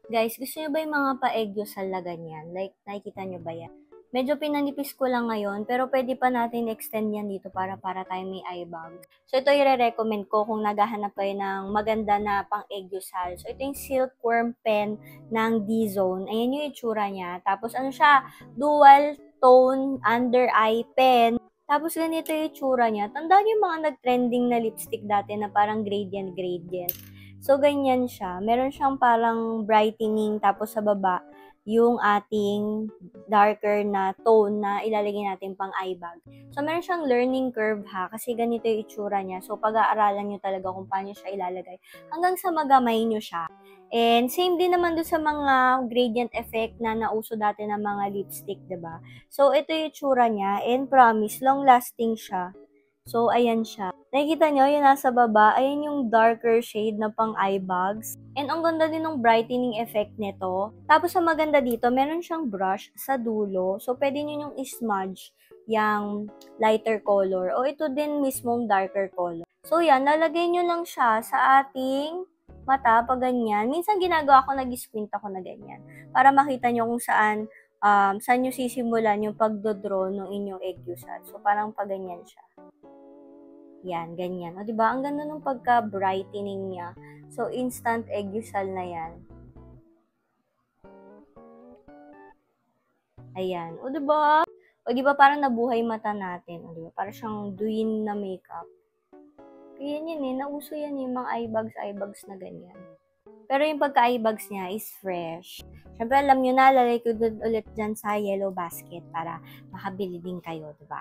Guys, gusto niyo ba yung mga pa-eggyosal na ganyan? Like, nakikita niyo ba yan? Medyo pinanipis ko lang ngayon, pero pwede pa natin extend yan dito para tayo may eye bag. So, ito i-recommend ko kung naghahanap kayo ng maganda na pang-eggyosal. So, ito yung silkworm pen ng D-Zone. Ayan yung itsura niya. Tapos, ano siya? Dual tone under eye pen. Tapos, ganito yung itsura niya. Tandaan niyo yung mga nag-trending na lipstick dati na parang gradient. So, ganyan siya. Meron siyang parang brightening, tapos sa baba, yung ating darker na tone na ilalagay natin pang eye bag. So, meron siyang learning curve ha, kasi ganito yung itsura niya. So, pag-aaralan nyo talaga kung paano siya ilalagay hanggang sa magamay nyo siya. And same din naman doon sa mga gradient effect na nauso dati ng mga lipstick, 'di ba? So, ito yung itsura niya, and promise, long-lasting siya. So, ayan siya. Nakikita nyo, yung nasa baba, ayan yung darker shade na pang eye bags. And ang ganda din ng brightening effect nito. Tapos, ang maganda dito, meron siyang brush sa dulo. So, pwede nyo yung smudge yung lighter color. O ito din mismong darker color. So, yan, lalagay nyo lang siya sa ating mata pag ganyan. Minsan ginagawa ko, nag-squint ako na ganyan. Para makita nyo kung saan nyo sisimulan yung pagdodraw ng inyong eggusal. So, parang pag ganyan siya. Yan, ganyan. O, diba? Ang ganda ng pagka-brightening niya. So, instant eggusal na yan. Ayan. O, diba? O, diba parang nabuhay mata natin? O, diba? Parang siyang duyin na makeup. Kaya yan eh. Nauso yan yung mga eye bags na ganyan. Pero yung pagka-eye bags niya is fresh. Siyempre, alam nyo na, lalagay ko ulit dyan sa yellow basket para makabili din kayo, diba?